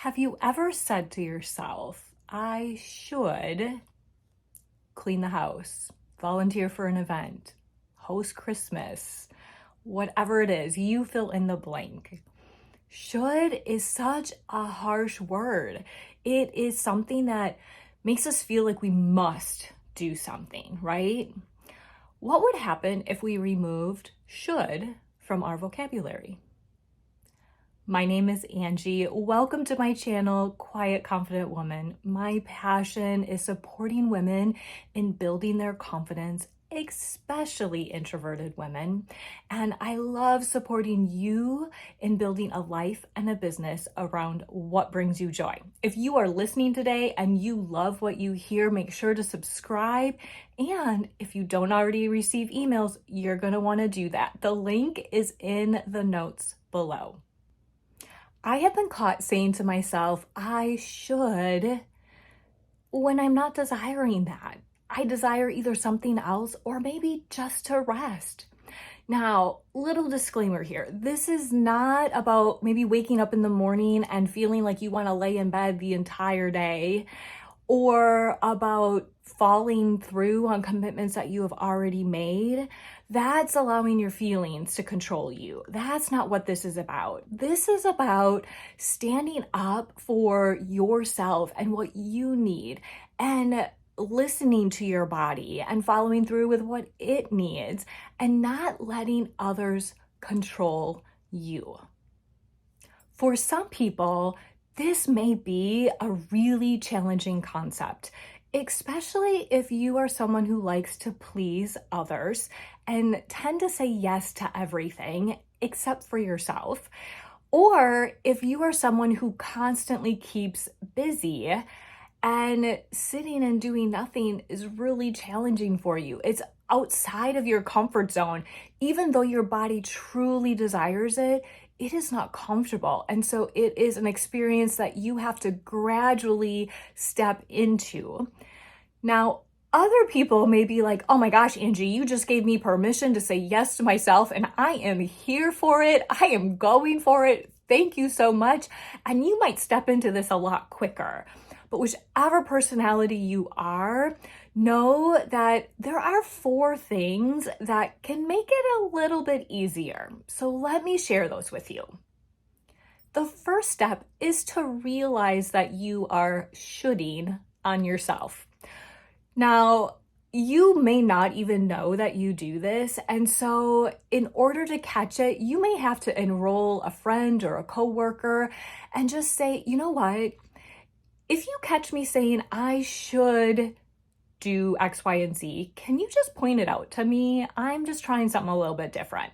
Have you ever said to yourself, I should clean the house, volunteer for an event, host Christmas, whatever it is, you fill in the blank. Should is such a harsh word. It is something that makes us feel like we must do something, right? What would happen if we removed should from our vocabulary? My name is Angie. Welcome to my channel, Quiet Confident Woman. My passion is supporting women in building their confidence, especially introverted women. And I love supporting you in building a life and a business around what brings you joy. If you are listening today and you love what you hear, make sure to subscribe. And if you don't already receive emails, you're going to want to do that. The link is in the notes below. I have been caught saying to myself, I should, when I'm not desiring that. I desire either something else or maybe just to rest. Now, little disclaimer here. This is not about maybe waking up in the morning and feeling like you want to lay in bed the entire day, or about falling through on commitments that you have already made. That's allowing your feelings to control you. That's not what this is about. This is about standing up for yourself and what you need and listening to your body and following through with what it needs and not letting others control you. For some people, this may be a really challenging concept, especially if you are someone who likes to please others and tend to say yes to everything except for yourself. Or if you are someone who constantly keeps busy and sitting and doing nothing is really challenging for you. It's outside of your comfort zone. Even though your body truly desires it, it is not comfortable. And so it is an experience that you have to gradually step into. Now, other people may be like, oh my gosh, Angie, you just gave me permission to say yes to myself and I am here for it. I am going for it. Thank you so much. And you might step into this a lot quicker. But whichever personality you are, know that there are 4 things that can make it a little bit easier. So let me share those with you. The first step is to realize that you are shoulding on yourself. Now, you may not even know that you do this. And so in order to catch it, you may have to enroll a friend or a coworker and just say, you know what? If you catch me saying I should do X, Y, and Z, can you just point it out to me? I'm just trying something a little bit different.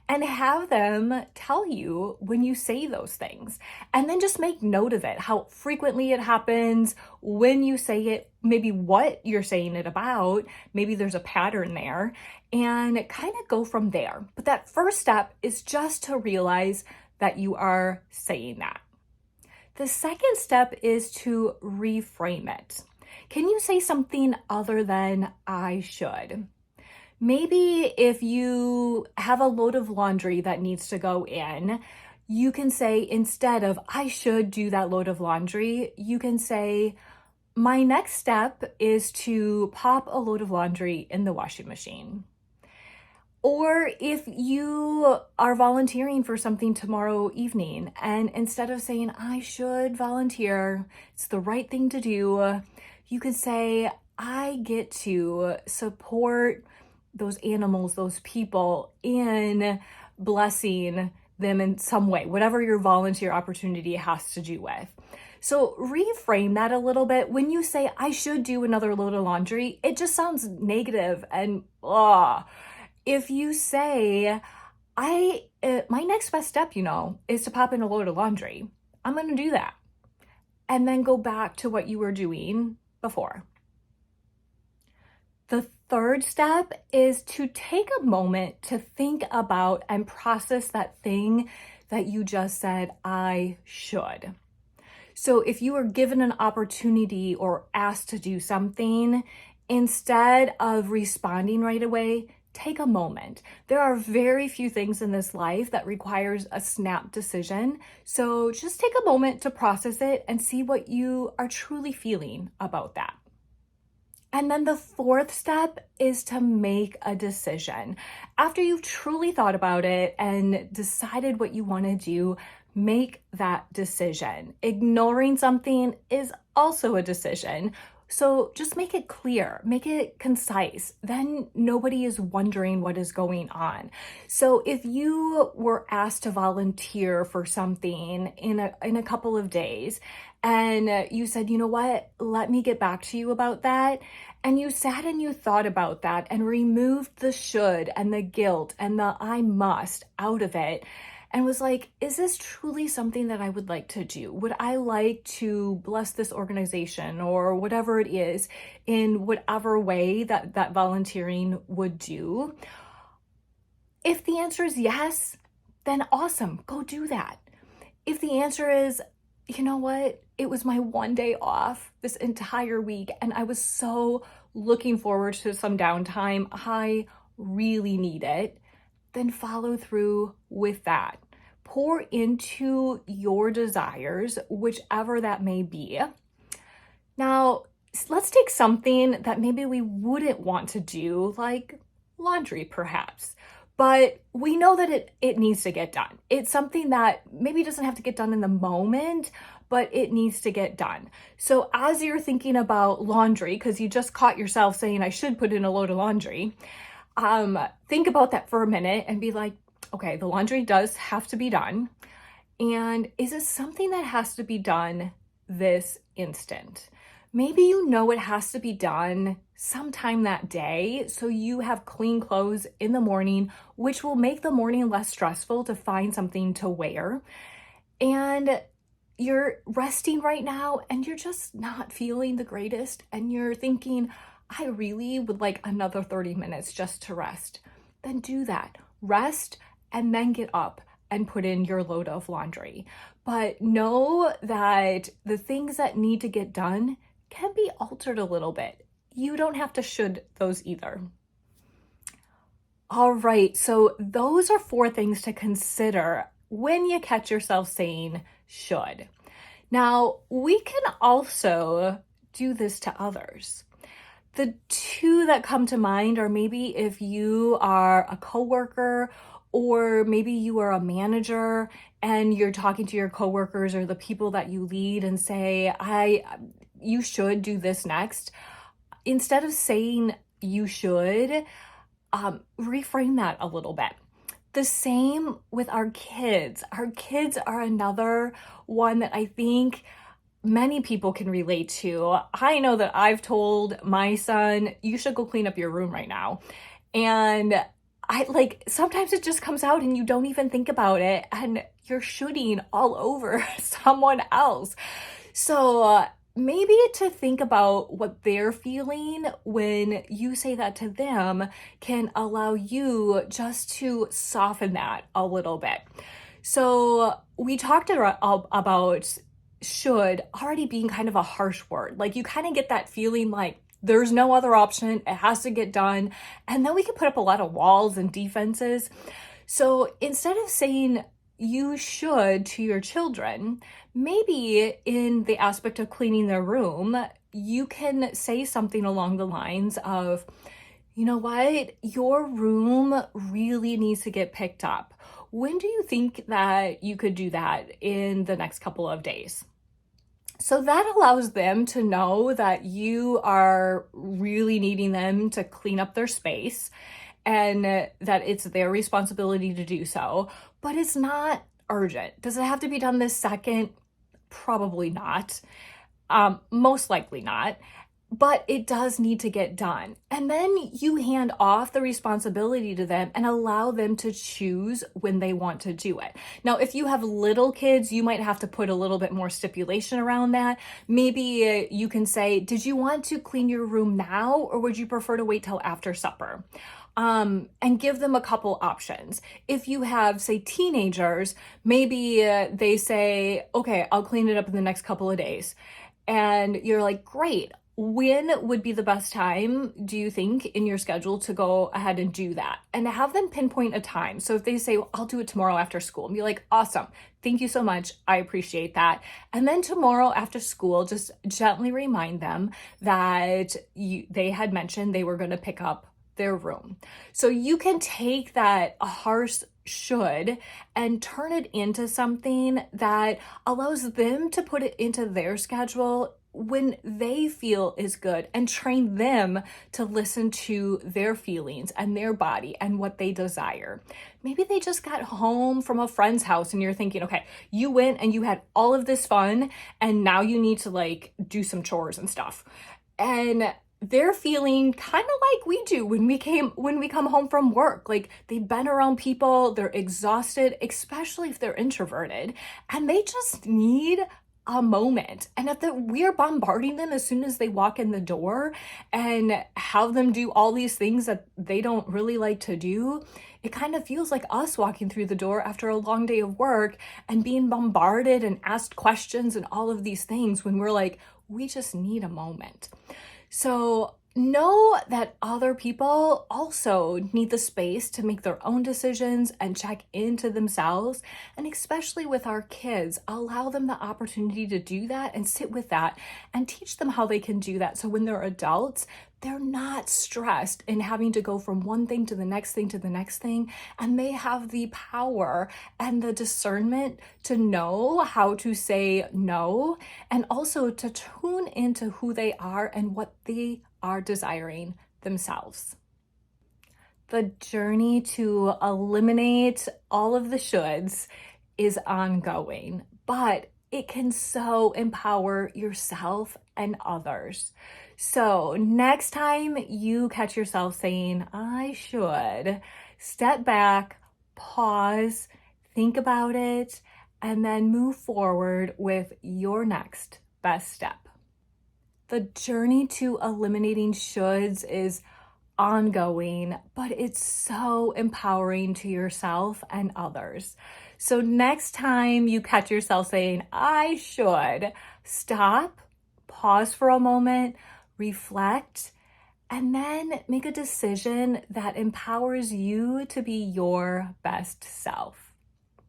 And have them tell you when you say those things. And then just make note of it, how frequently it happens, when you say it, maybe what you're saying it about, maybe there's a pattern there, and kind of go from there. But that first step is just to realize that you are saying that. The second step is to reframe it. Can you say something other than I should? Maybe if you have a load of laundry that needs to go in, you can say, instead of I should do that load of laundry, you can say, my next step is to pop a load of laundry in the washing machine. Or if you are volunteering for something tomorrow evening, and instead of saying, I should volunteer, it's the right thing to do, you could say, I get to support those animals, those people in blessing them in some way, whatever your volunteer opportunity has to do with. So reframe that a little bit. When you say, I should do another load of laundry, it just sounds negative and If you say, my next best step, is to pop in a load of laundry, I'm going to do that. And then go back to what you were doing before. The third step is to take a moment to think about and process that thing that you just said, I should. So if you were given an opportunity or asked to do something, instead of responding right away, take a moment. There are very few things in this life that requires a snap decision. So just take a moment to process it and see what you are truly feeling about that. And then the fourth step is to make a decision. After you've truly thought about it and decided what you want to do, make that decision. Ignoring something is also a decision. So just make it clear, make it concise. Then nobody is wondering what is going on. So if you were asked to volunteer for something in a couple of days, and you said, you know what, let me get back to you about that. And you sat and you thought about that and removed the should and the guilt and the I must out of it and was like, is this truly something that I would like to do? Would I like to bless this organization or whatever it is in whatever way that volunteering would do? If the answer is yes, then awesome, go do that. If the answer is, you know what, it was my one day off this entire week and I was so looking forward to some downtime, I really need it, then follow through with that. Pour into your desires, whichever that may be. Now, let's take something that maybe we wouldn't want to do, like laundry perhaps, but we know that it needs to get done. It's something that maybe doesn't have to get done in the moment, but it needs to get done. So as you're thinking about laundry, because you just caught yourself saying, I should put in a load of laundry, think about that for a minute and be like, okay, the laundry does have to be done. And is it something that has to be done this instant? Maybe you know it has to be done sometime that day, so you have clean clothes in the morning, which will make the morning less stressful to find something to wear. And you're resting right now and you're just not feeling the greatest and you're thinking, I really would like another 30 minutes just to rest. Then do that. Rest and then get up and put in your load of laundry. But know that the things that need to get done can be altered a little bit. You don't have to should those either. All right, so those are 4 things to consider when you catch yourself saying should. Now, we can also do this to others. The 2 that come to mind are maybe if you are a coworker or maybe you are a manager and you're talking to your coworkers or the people that you lead and say, you should do this next. Instead of saying you should, reframe that a little bit. The same with our kids. Our kids are another one that I think many people can relate to. I know that I've told my son, you should go clean up your room right now. And sometimes it just comes out and you don't even think about it and you're shooting all over someone else. So maybe to think about what they're feeling when you say that to them can allow you just to soften that a little bit. So we talked about should already being kind of a harsh word. Like you kind of get that feeling like there's no other option. It has to get done. And then we can put up a lot of walls and defenses. So instead of saying you should to your children, maybe in the aspect of cleaning their room, you can say something along the lines of, you know what, your room really needs to get picked up. When do you think that you could do that in the next couple of days? So that allows them to know that you are really needing them to clean up their space and that it's their responsibility to do so, but it's not urgent. Does it have to be done this second? Probably not. Most likely not. But it does need to get done. And then you hand off the responsibility to them and allow them to choose when they want to do it. Now, if you have little kids, you might have to put a little bit more stipulation around that. Maybe you can say, did you want to clean your room now or would you prefer to wait till after supper? And give them a couple options. If you have, say, teenagers, maybe they say, okay, I'll clean it up in the next couple of days. And you're like, great. when would be the best time, do you think, in your schedule to go ahead and do that? And have them pinpoint a time. So if they say, well, I'll do it tomorrow after school, and be like, awesome. Thank you so much. I appreciate that. And then tomorrow after school, just gently remind them that they had mentioned they were going to pick up their room. So you can take that harsh should and turn it into something that allows them to put it into their schedule when they feel is good, and train them to listen to their feelings and their body and what they desire. Maybe they just got home from a friend's house and you're thinking, okay, you went and you had all of this fun and now you need to like do some chores and stuff. And they're feeling kind of like we do when we come home from work. Like, they've been around people, they're exhausted, especially if they're introverted, and they just need a moment. And if we're bombarding them as soon as they walk in the door and have them do all these things that they don't really like to do, it kind of feels like us walking through the door after a long day of work and being bombarded and asked questions and all of these things, when we're like, we just need a moment. So know that other people also need the space to make their own decisions and check into themselves. And especially with our kids, allow them the opportunity to do that and sit with that and teach them how they can do that. So when they're adults, they're not stressed in having to go from one thing to the next thing to the next thing. And they have the power and the discernment to know how to say no, and also to tune into who they are and what they are desiring themselves. The journey to eliminate all of the shoulds is ongoing, but it can so empower yourself and others. So next time you catch yourself saying, I should, step back, pause, think about it, and then move forward with your next best step. The journey to eliminating shoulds is ongoing, but it's so empowering to yourself and others. So next time you catch yourself saying, I should, stop, pause for a moment, reflect, and then make a decision that empowers you to be your best self.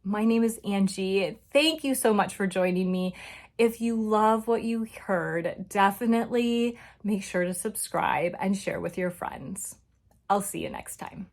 My name is Angie. Thank you so much for joining me. If you love what you heard, definitely make sure to subscribe and share with your friends. I'll see you next time.